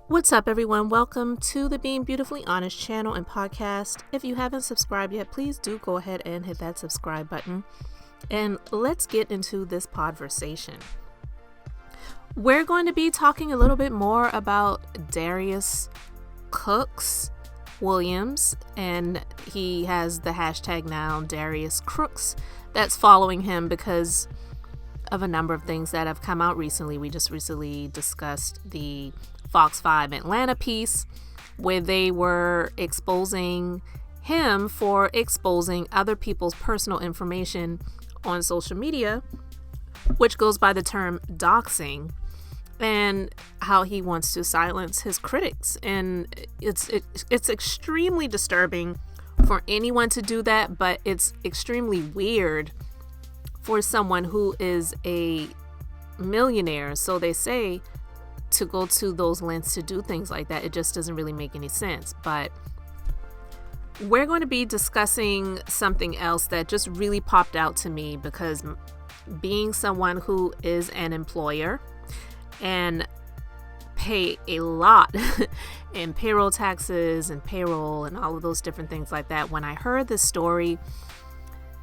What's up, everyone? Welcome to the Being Beautifully Honest channel and podcast. If you haven't subscribed yet, please do go ahead and hit that subscribe button. And let's get into this podversation. We're going to be talking a little bit more about Darius Cooks Williams, and he has the hashtag now Darius Crooks that's following him because of a number of things that have come out recently. We just recently discussed the Fox 5 Atlanta piece where they were exposing him for exposing other people's personal information on social media, which goes by the term doxxing, and how he wants to silence his critics. And it's extremely disturbing for anyone to do that, but it's extremely weird for someone who is a millionaire, so they say, to go to those lengths to do things like that. It just doesn't really make any sense. But we're going to be discussing something else that just really popped out to me, because being someone who is an employer and pay a lot in payroll taxes and payroll and all of those different things like that, when I heard this story,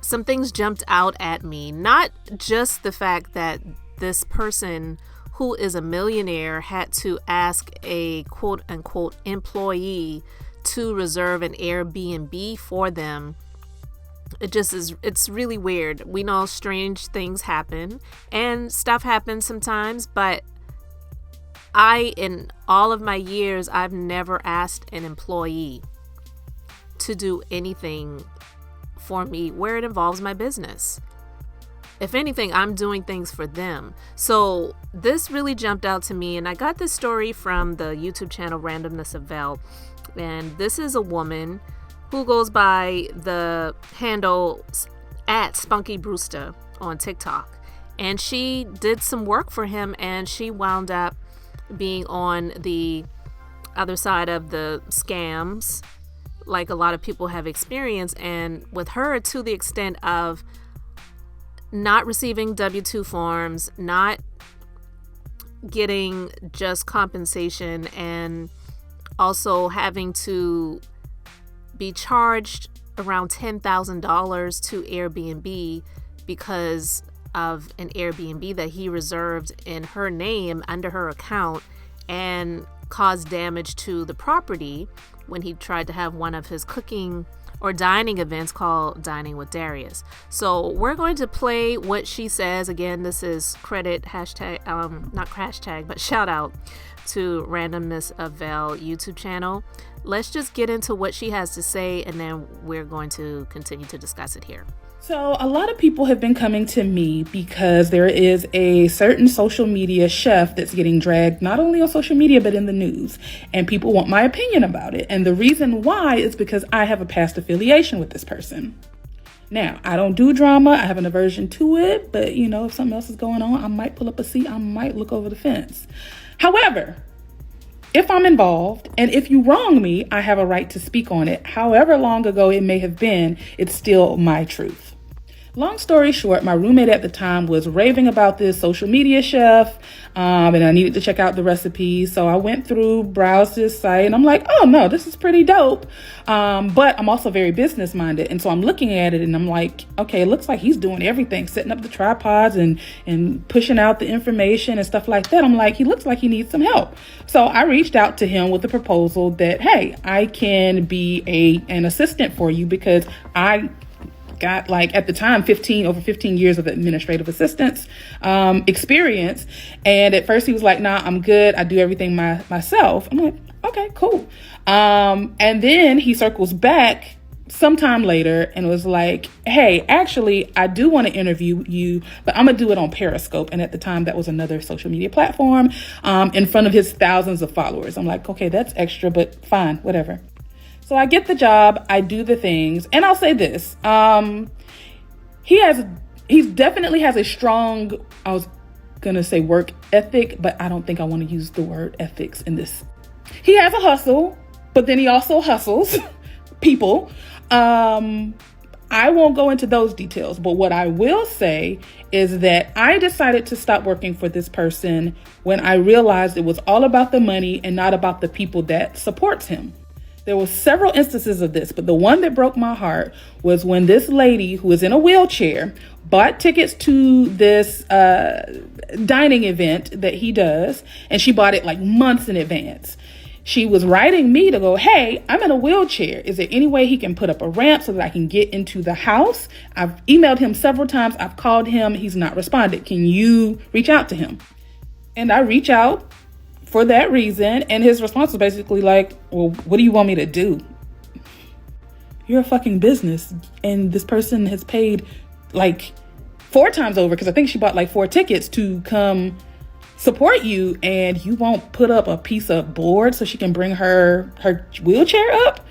some things jumped out at me. Not just the fact that this person who is a millionaire had to ask a quote unquote employee to reserve an Airbnb for them. It's really weird. We know strange things happen and stuff happens sometimes, but in all of my years, I've never asked an employee to do anything for me where it involves my business. If anything, I'm doing things for them. So this really jumped out to me, and I got this story from the YouTube channel Randomness of Vel. And this is a woman who goes by the handle at Spunky Brewster on TikTok. And she did some work for him, and she wound up being on the other side of the scams, like a lot of people have experienced. And with her, to the extent of not receiving W-2 forms, not getting just compensation, and also having to be charged around $10,000 to Airbnb because of an Airbnb that he reserved in her name under her account, and caused damage to the property when he tried to have one of his cooking or dining events called Dining with Darius. So we're going to play what she says. Again, this is credit hashtag, not hashtag, but shout out to Randomness of Vel YouTube channel. Let's just get into what she has to say, and then we're going to continue to discuss it here. So a lot of people have been coming to me because there is a certain social media chef that's getting dragged not only on social media but in the news, and people want my opinion about it. And the reason why is because I have a past affiliation with this person. Now, I don't do drama. I have an aversion to it, but if something else is going on, I might pull up a seat. I might look over the fence. However, if I'm involved and if you wrong me, I have a right to speak on it. However long ago it may have been, it's still my truth. Long story short, my roommate at the time was raving about this social media chef, and I needed to check out the recipes. So I went through, browsed this site, and I'm like, oh no, this is pretty dope. But I'm also very business minded. And so I'm looking at it and I'm like, okay, it looks like he's doing everything, setting up the tripods and pushing out the information and stuff like that. I'm like, he looks like he needs some help. So I reached out to him with the proposal that, hey, I can be an assistant for you, because I got, like, at the time, over 15 years of administrative assistance experience. And at first he was like, nah, I'm good. I do everything myself. I'm like, okay, cool. And then he circles back sometime later and was like, hey, actually, I do want to interview you, but I'm going to do it on Periscope. And at the time, that was another social media platform in front of his thousands of followers. I'm like, okay, that's extra, but fine, whatever. So I get the job, I do the things, and I'll say this, he definitely has a strong, I was gonna say work ethic, but I don't think I want to use the word ethics in this. He has a hustle, but then he also hustles people. I won't go into those details, but what I will say is that I decided to stop working for this person when I realized it was all about the money and not about the people that supports him. There were several instances of this, but the one that broke my heart was when this lady who is in a wheelchair bought tickets to this dining event that he does, and she bought it like months in advance. She was writing me to go, hey, I'm in a wheelchair. Is there any way he can put up a ramp so that I can get into the house? I've emailed him several times. I've called him. He's not responded. Can you reach out to him? And I reach out for that reason. And his response was basically like, well, what do you want me to do? You're a fucking business. And this person has paid like 4 times over, because I think she bought like 4 tickets to come support you, and you won't put up a piece of board so she can bring her wheelchair up?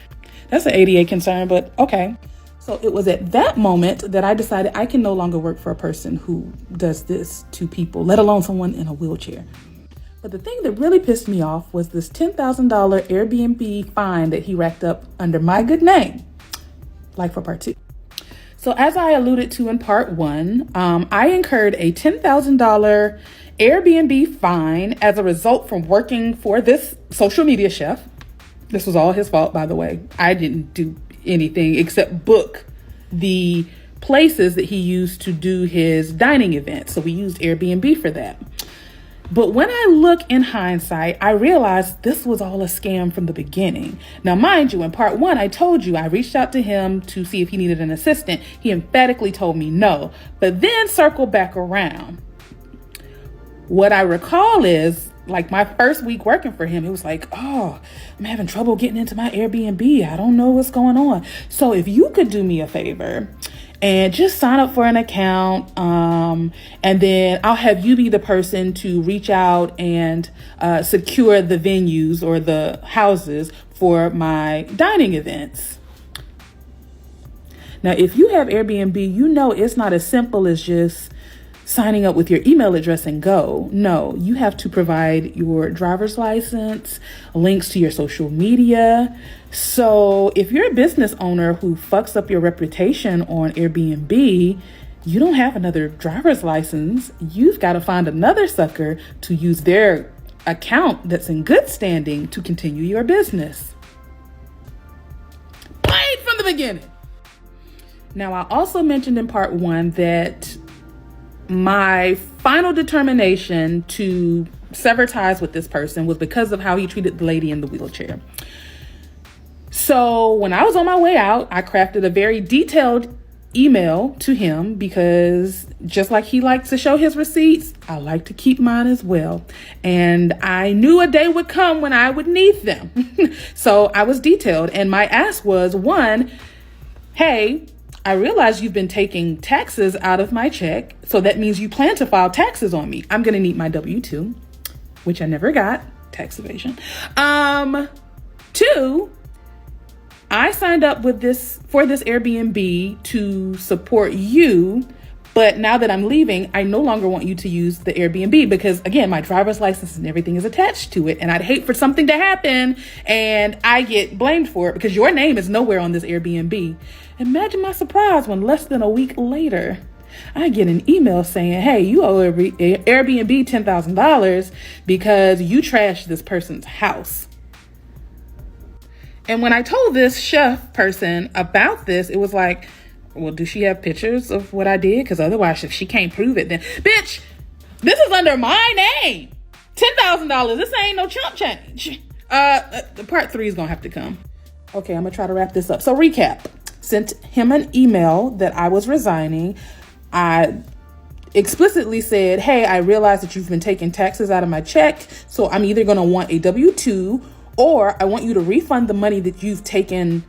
That's an ADA concern, but okay. So it was at that moment that I decided I can no longer work for a person who does this to people, let alone someone in a wheelchair. But the thing that really pissed me off was this $10,000 Airbnb fine that he racked up under my good name, like for part 2. So as I alluded to in part 1, I incurred a $10,000 Airbnb fine as a result from working for this social media chef. This was all his fault, by the way. I didn't do anything except book the places that he used to do his dining event. So we used Airbnb for that. But when I look in hindsight, I realized this was all a scam from the beginning. Now, mind you, in part 1, I told you I reached out to him to see if he needed an assistant. He emphatically told me no, but then circled back around. What I recall is, like, my first week working for him, it was like, oh, I'm having trouble getting into my Airbnb. I don't know what's going on. So if you could do me a favor and just sign up for an account, and then I'll have you be the person to reach out and secure the venues or the houses for my dining events. Now, if you have Airbnb, you know it's not as simple as just signing up with your email address and go. No, you have to provide your driver's license, links to your social media. So if you're a business owner who fucks up your reputation on Airbnb, you don't have another driver's license. You've got to find another sucker to use their account that's in good standing to continue your business. Right from the beginning. Now, I also mentioned in part 1 that my final determination to sever ties with this person was because of how he treated the lady in the wheelchair. So when I was on my way out, I crafted a very detailed email to him because just like he likes to show his receipts, I like to keep mine as well. And I knew a day would come when I would need them. So I was detailed. And my ask was, 1, hey, I realize you've been taking taxes out of my check, so that means you plan to file taxes on me. I'm going to need my W-2, which I never got, tax evasion. 2, I signed up with this Airbnb to support you, but now that I'm leaving, I no longer want you to use the Airbnb because, again, my driver's license and everything is attached to it, and I'd hate for something to happen and I get blamed for it because your name is nowhere on this Airbnb. Imagine my surprise when less than a week later, I get an email saying, hey, you owe Airbnb $10,000 because you trashed this person's house. And when I told this chef person about this, it was like, well, does she have pictures of what I did? Because otherwise, if she can't prove it, then, bitch, this is under my name. $10,000. This ain't no chump change. Part 3 is going to have to come. Okay, I'm going to try to wrap this up. So recap. Sent him an email that I was resigning. I explicitly said, hey, I realize that you've been taking taxes out of my check. So I'm either going to want a W-2 or I want you to refund the money that you've taken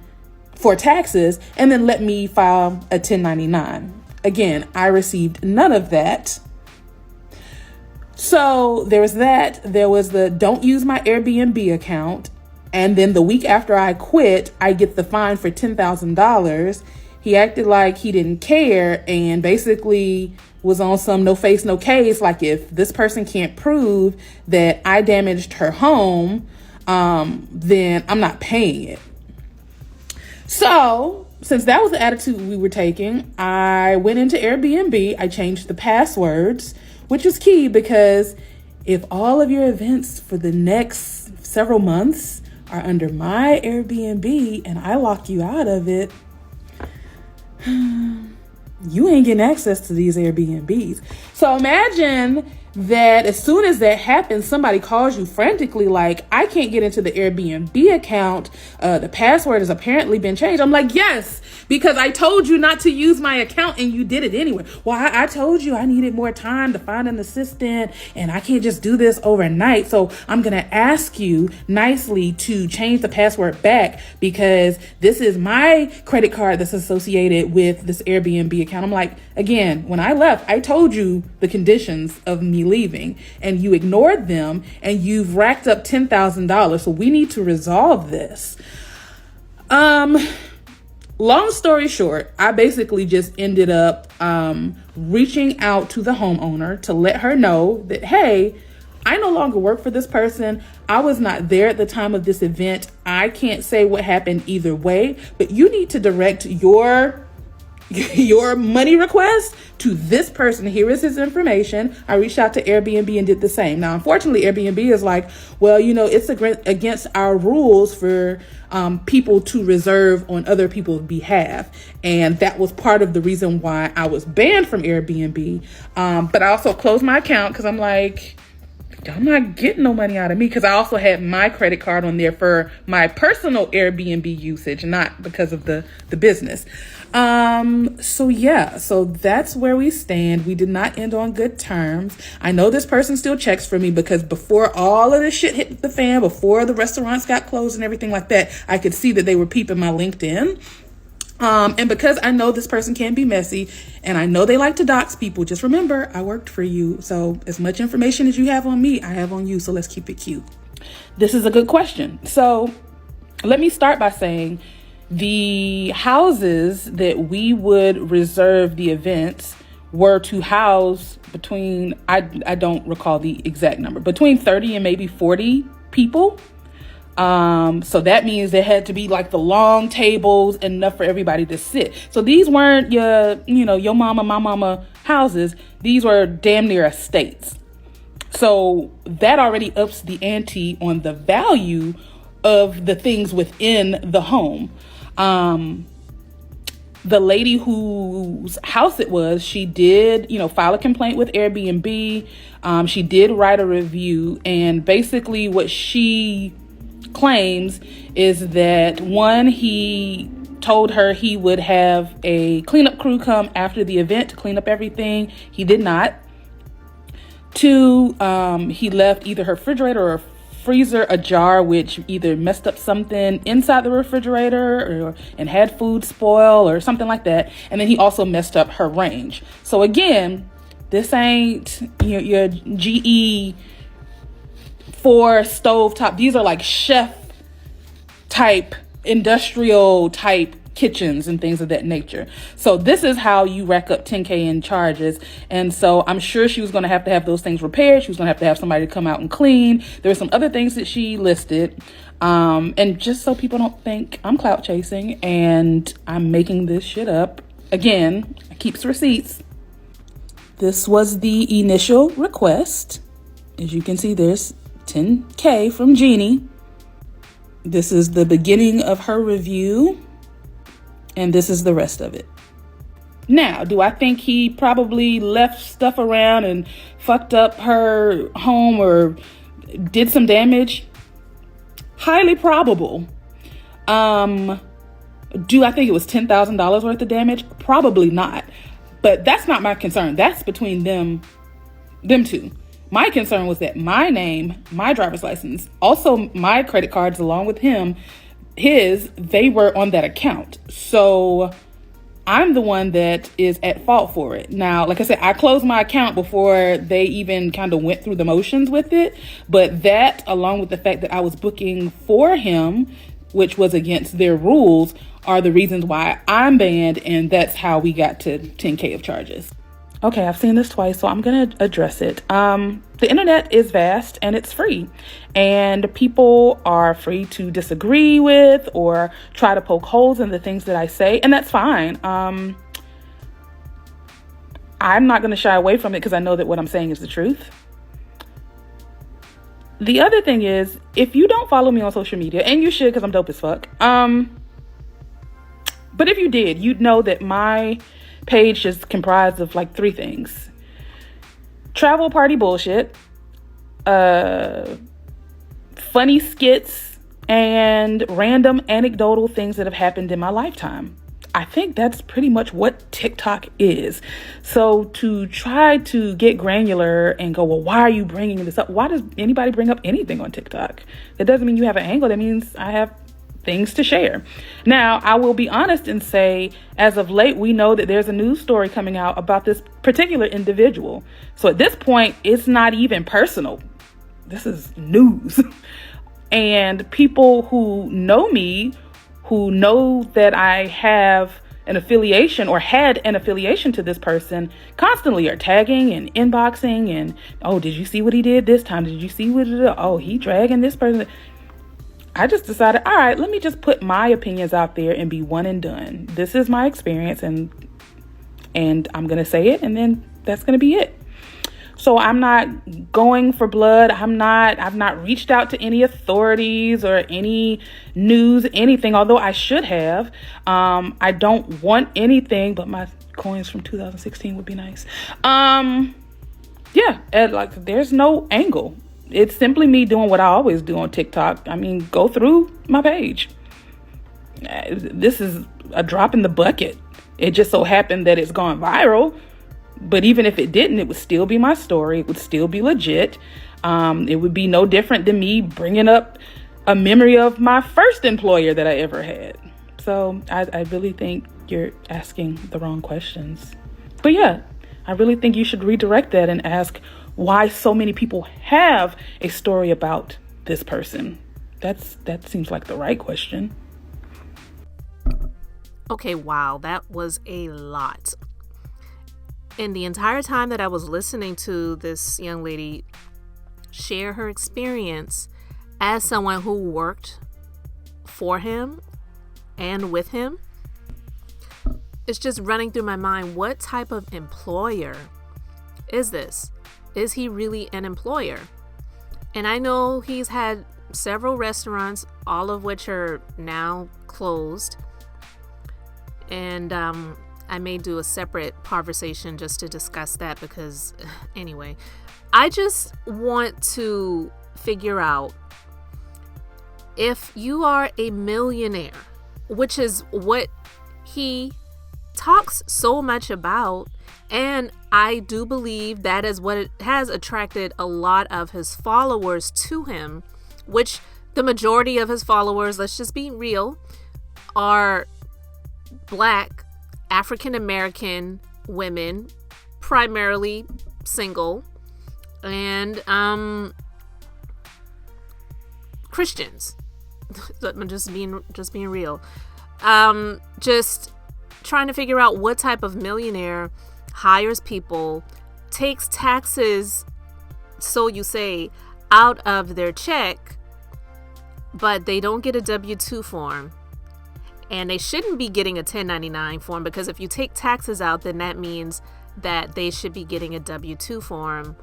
for taxes and then let me file a 1099. Again, I received none of that. So there was that. There was the don't use my Airbnb account. And then the week after I quit, I get the fine for $10,000. He acted like he didn't care and basically was on some no face, no case. Like if this person can't prove that I damaged her home, then I'm not paying it. So since that was the attitude we were taking, I went into Airbnb. I changed the passwords, which was key because if all of your events for the next several months are under my Airbnb and I lock you out of it, you ain't getting access to these Airbnbs. So imagine that as soon as that happens, somebody calls you frantically like, I can't get into the Airbnb account. The password has apparently been changed. I'm like, yes, because I told you not to use my account and you did it anyway. Well, I told you I needed more time to find an assistant and I can't just do this overnight. So I'm going to ask you nicely to change the password back because this is my credit card that's associated with this Airbnb account. I'm like, again, when I left, I told you the conditions of me leaving and you ignored them and you've racked up $10,000. So we need to resolve this. Long story short, I basically just ended up reaching out to the homeowner to let her know that, hey, I no longer work for this person. I was not there at the time of this event. I can't say what happened either way, but you need to direct your money request to this person. Here is his information. I reached out to Airbnb and did the same. Now, unfortunately, Airbnb is like, well, it's against our rules for people to reserve on other people's behalf. And that was part of the reason why I was banned from Airbnb. But I also closed my account because I'm like, I'm not getting no money out of me, because I also had my credit card on there for my personal Airbnb usage, not because of the business. So that's where we stand. We did not end on good terms. I know this person still checks for me because before all of this shit hit the fan, before the restaurants got closed and everything like that, I could see that they were peeping my LinkedIn. And because I know this person can be messy and I know they like to dox people, just remember, I worked for you. So as much information as you have on me, I have on you. So let's keep it cute. This is a good question. So let me start by saying the houses that we would reserve the events were to house between, I don't recall the exact number, between 30 and maybe 40 people. So that means there had to be like the long tables, enough for everybody to sit. So these weren't your mama, my mama houses. These were damn near estates. So that already ups the ante on the value of the things within the home. The lady whose house it was, she did, file a complaint with Airbnb. She did write a review, and basically what she claims is that, one, he told her he would have a cleanup crew come after the event to clean up everything. He did not. Two, he left either her refrigerator or freezer ajar, which either messed up something inside the refrigerator and had food spoil or something like that. And then he also messed up her range. So again, this ain't your GE 4 stovetop. These are like chef type, industrial type kitchens and things of that nature. So this is how you rack up 10K in charges. And so I'm sure she was going to have those things repaired. She was going to have somebody to come out and clean. There were some other things that she listed. And just so people don't think I'm clout chasing and I'm making this shit up, again, I keeps receipts. This was the initial request. As you can see, there's 10K from Jeannie. This is the beginning of her review, and this is the rest of it. Now, do I think he probably left stuff around and fucked up her home or did some damage? Highly probable. Do I think it was $10,000 worth of damage? Probably not. But that's not my concern. That's between them two. My concern was that my name, my driver's license, also my credit cards along with they were on that account. So I'm the one that is at fault for it. Now, like I said, I closed my account before they even kind of went through the motions with it. But that, along with the fact that I was booking for him, which was against their rules, are the reasons why I'm banned. And that's how we got to 10K of charges. Okay, I've seen this twice, so I'm going to address it. The internet is vast and it's free, and people are free to disagree with or try to poke holes in the things that I say, and that's fine. I'm not going to shy away from it because I know that what I'm saying is the truth. The other thing is, if you don't follow me on social media, and you should because I'm dope as fuck, but if you did, you'd know that my page is comprised of like 3 things: travel party bullshit, funny skits, and random anecdotal things that have happened in my lifetime. I think that's pretty much what TikTok is. So to try to get granular and go, well, why are you bringing this up? Why does anybody bring up anything on TikTok? That doesn't mean you have an angle. That means I have things to share. Now, I will be honest and say, as of late, we know that there's a news story coming out about this particular individual. So at this point, it's not even personal. This is news. And people who know me, who know that I have an affiliation or had an affiliation to this person, constantly are tagging and inboxing and, oh, did you see what he did this time? Did you see what he did? Oh, he dragging this person. I just decided, all right, let me just put my opinions out there and be one and done. This is my experience, and I'm going to say it, and then that's going to be it. So I'm not going for blood. I've not reached out to any authorities or any news, anything, although I should have. I don't want anything, but my coins from 2016 would be nice. There's no angle. It's simply me doing what I always do on TikTok. I mean, go through my page. This is a drop in the bucket. It just so happened that it's gone viral. But even if it didn't, it would still be my story. It would still be legit. It would be no different than me bringing up a memory of my first employer that I ever had. So I really think you're asking the wrong questions. But yeah, I really think you should redirect that and ask why so many people have a story about this person. That seems like the right question. Okay, wow, that was a lot. And the entire time that I was listening to this young lady share her experience as someone who worked for him and with him, it's just running through my mind, what type of employer is this? Is he really an employer? And I know he's had several restaurants, all of which are now closed. And I may do a separate conversation just to discuss that because, anyway, I just want to figure out if you are a millionaire, which is what he talks so much about, and I do believe that is what it has attracted a lot of his followers to him, which the majority of his followers, let's just be real, are Black African American women, primarily single, and Christians. just being real. Just trying to figure out what type of millionaire hires people, takes taxes, so you say, out of their check, but they don't get a W-2 form. And they shouldn't be getting a 1099 form, because if you take taxes out, then that means that they should be getting a W-2 form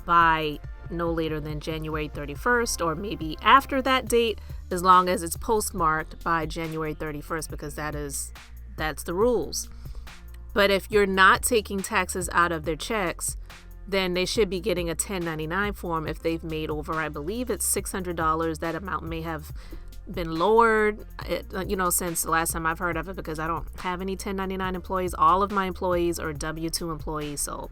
by no later than January 31st, or maybe after that date, as long as it's postmarked by January 31st, because that's the rules. But if you're not taking taxes out of their checks, then they should be getting a 1099 form if they've made over, I believe it's $600. That amount may have been lowered, since the last time I've heard of it, because I don't have any 1099 employees. All of my employees are W-2 employees, so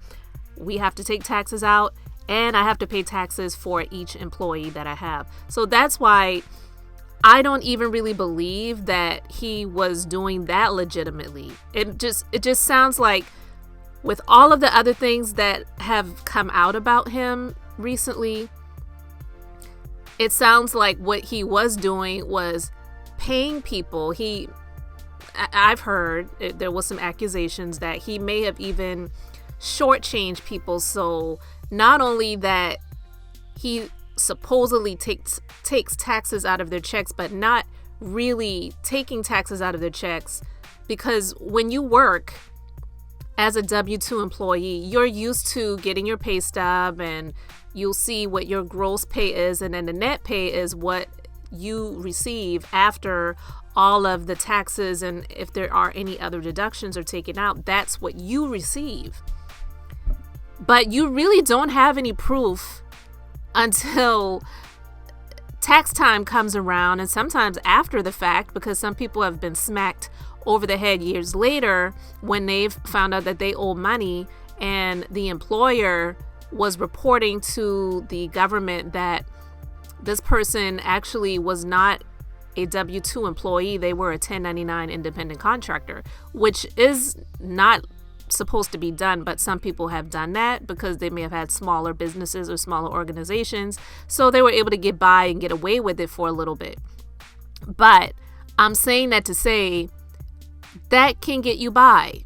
we have to take taxes out, and I have to pay taxes for each employee that I have. So that's why I don't even really believe that he was doing that legitimately. It just sounds like, with all of the other things that have come out about him recently, it sounds like what he was doing was paying people. I've heard there was some accusations that he may have even shortchange people. So not only that he supposedly takes taxes out of their checks, but not really taking taxes out of their checks, because when you work as a W-2 employee, you're used to getting your pay stub and you'll see what your gross pay is, and then the net pay is what you receive after all of the taxes, and if there are any other deductions are taken out, that's what you receive. But you really don't have any proof until tax time comes around, and sometimes after the fact, because some people have been smacked over the head years later when they've found out that they owe money and the employer was reporting to the government that this person actually was not a W-2 employee, they were a 1099 independent contractor, which is not supposed to be done, but some people have done that because they may have had smaller businesses or smaller organizations, so they were able to get by and get away with it for a little bit. But I'm saying that to say that can get you by.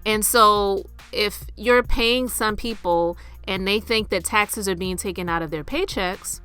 And so if you're paying some people and they think that taxes are being taken out of their paychecks,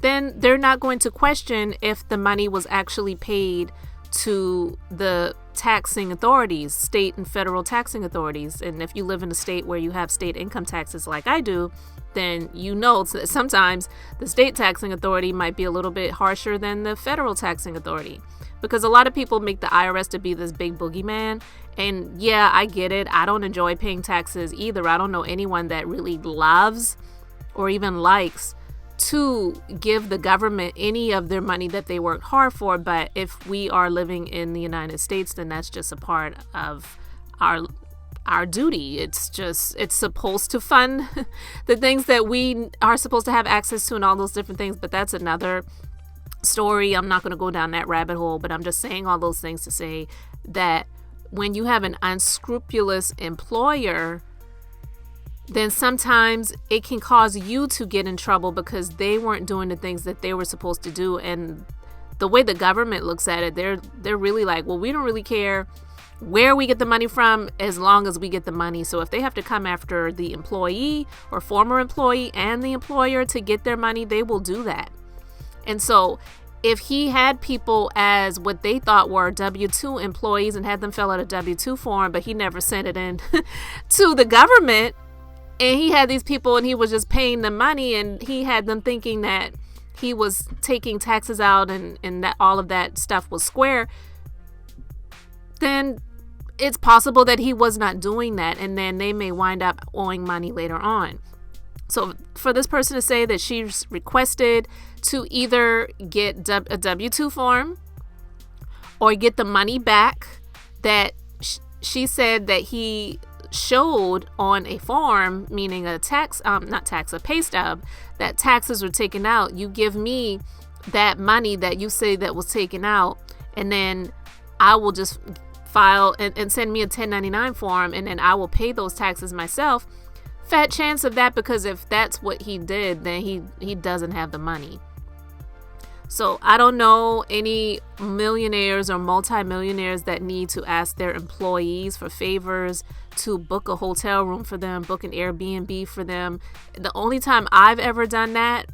then they're not going to question if the money was actually paid to the taxing authorities, state and federal taxing authorities. And if you live in a state where you have state income taxes like I do, then you know that sometimes the state taxing authority might be a little bit harsher than the federal taxing authority. Because a lot of people make the IRS to be this big boogeyman. And yeah, I get it. I don't enjoy paying taxes either. I don't know anyone that really loves or even likes to give the government any of their money that they worked hard for. But if we are living in the United States, then that's just a part of our duty. It's supposed to fund the things that we are supposed to have access to and all those different things. But that's another story. I'm not going to go down that rabbit hole, but I'm just saying all those things to say that when you have an unscrupulous employer, then sometimes it can cause you to get in trouble because they weren't doing the things that they were supposed to do. And the way the government looks at it, they're really like, well, we don't really care where we get the money from as long as we get the money. So if they have to come after the employee or former employee and the employer to get their money, they will do that. And so if he had people as what they thought were W-2 employees and had them fill out a W-2 form, but he never sent it in to the government, and he had these people and he was just paying them money, and he had them thinking that he was taking taxes out and that all of that stuff was square, then it's possible that he was not doing that, and then they may wind up owing money later on. So for this person to say that she's requested to either get a W-2 form or get the money back that she said that he showed on a form, meaning a a pay stub, that taxes were taken out. You give me that money that you say that was taken out, and then I will just file and send me a 1099 form, and then I will pay those taxes myself. Fat chance of that, because if that's what he did, then he doesn't have the money. So I don't know any millionaires or multimillionaires that need to ask their employees for favors to book a hotel room for them, book an Airbnb for them. The only time I've ever done that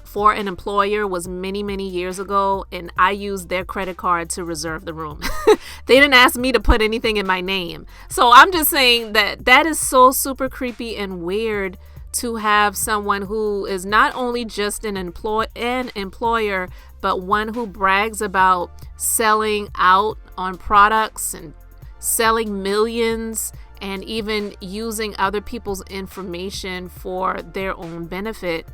for an employer was many, many years ago, and I used their credit card to reserve the room. They didn't ask me to put anything in my name. So I'm just saying that is so super creepy and weird to have someone who is not only just an employer, but one who brags about selling out on products and selling millions and even using other people's information for their own benefit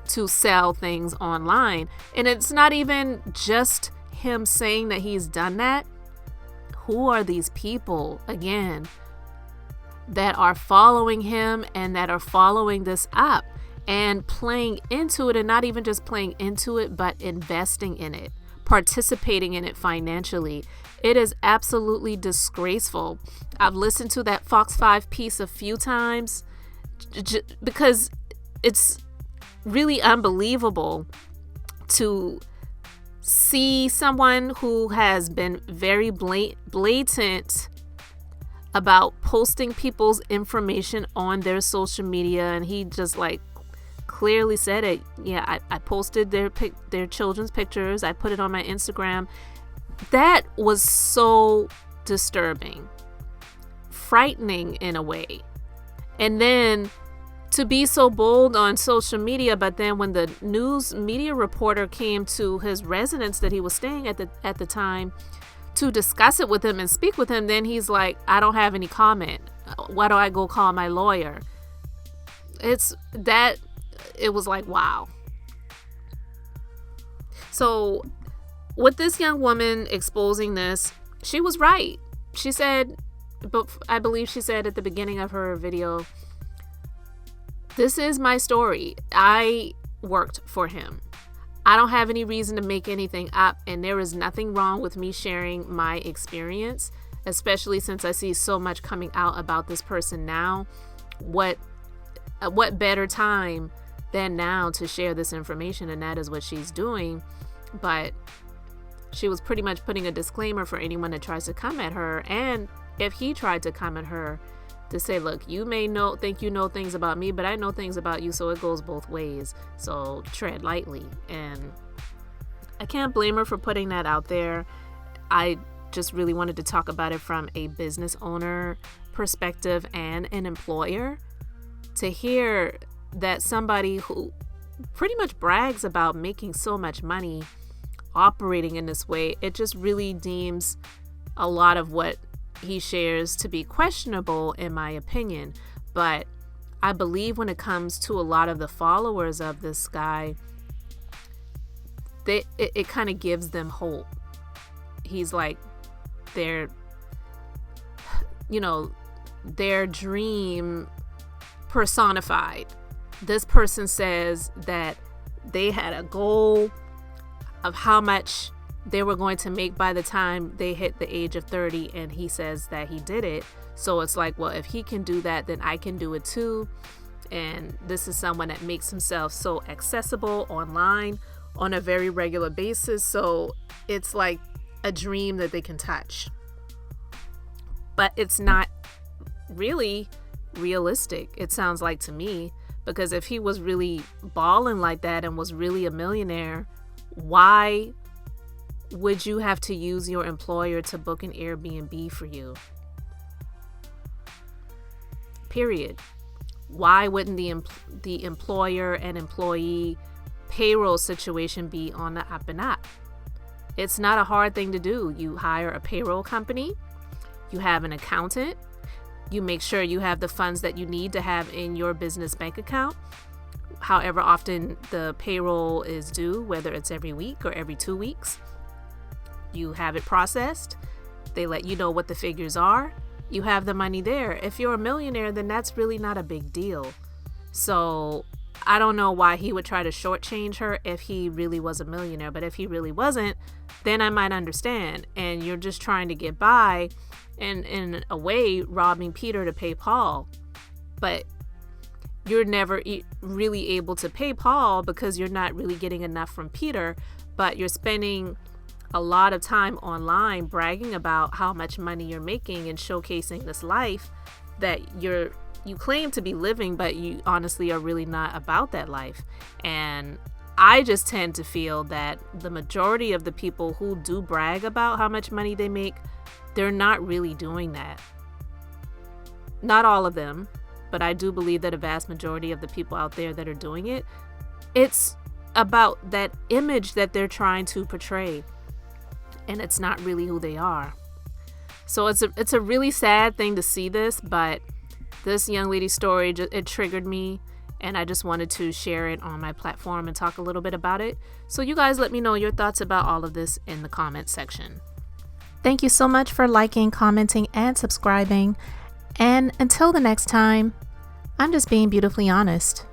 to sell things online. And it's not even just him saying that he's done that. Who are these people, again, that are following him and that are following this up and playing into it, and not even just playing into it, but investing in it, participating in it financially? It is absolutely disgraceful. I've listened to that Fox 5 piece a few times because it's really unbelievable to see someone who has been very blatant about posting people's information on their social media, and he just like clearly said it. Yeah, I posted their children's pictures. I put it on my Instagram. That was so disturbing, frightening in a way. And then to be so bold on social media, but then when the news media reporter came to his residence that he was staying at the time to discuss it with him and speak with him, then he's like, I don't have any comment. Why do I go call my lawyer? It was like, wow. So with this young woman exposing this, she was right. She said, but I believe she said at the beginning of her video, this is my story. I worked for him. I don't have any reason to make anything up, and there is nothing wrong with me sharing my experience, especially since I see so much coming out about this person now. What better time than now to share this information, and that is what she's doing. But she was pretty much putting a disclaimer for anyone that tries to come at her, and if he tried to come at her, to say, look, you may think you know things about me, but I know things about you, so it goes both ways. So tread lightly. And I can't blame her for putting that out there. I just really wanted to talk about it from a business owner perspective and an employer. To hear that somebody who pretty much brags about making so much money operating in this way, it just really deems a lot of what he shares to be questionable, in my opinion. But I believe when it comes to a lot of the followers of this guy, it kind of gives them hope. He's like their dream personified. This person says that they had a goal of how much they were going to make by the time they hit the age of 30, and he says that he did it. So it's like, well, if he can do that, then I can do it too. And this is someone that makes himself so accessible online on a very regular basis. So it's like a dream that they can touch. But it's not really realistic, it sounds like to me, because if he was really balling like that and was really a millionaire, why would you have to use your employer to book an Airbnb for you? Period. Why wouldn't the employer and employee payroll situation be on the up and up? It's not a hard thing to do. You hire a payroll company, you have an accountant, you make sure you have the funds that you need to have in your business bank account, however often the payroll is due, whether it's every week or every 2 weeks. You have it processed. They let you know what the figures are. You have the money there. If you're a millionaire, then that's really not a big deal. So I don't know why he would try to shortchange her if he really was a millionaire. But if he really wasn't, then I might understand. And you're just trying to get by and in a way robbing Peter to pay Paul. But you're never really able to pay Paul because you're not really getting enough from Peter, but you're spending a lot of time online bragging about how much money you're making and showcasing this life that you claim to be living, but you honestly are really not about that life. And I just tend to feel that the majority of the people who do brag about how much money they make, they're not really doing that. Not all of them, but I do believe that a vast majority of the people out there that are doing it, it's about that image that they're trying to portray, and it's not really who they are. So it's a really sad thing to see this, but this young lady's story, it triggered me, and I just wanted to share it on my platform and talk a little bit about it. So you guys let me know your thoughts about all of this in the comment section. Thank you so much for liking, commenting, and subscribing. And until the next time, I'm just being beautifully honest.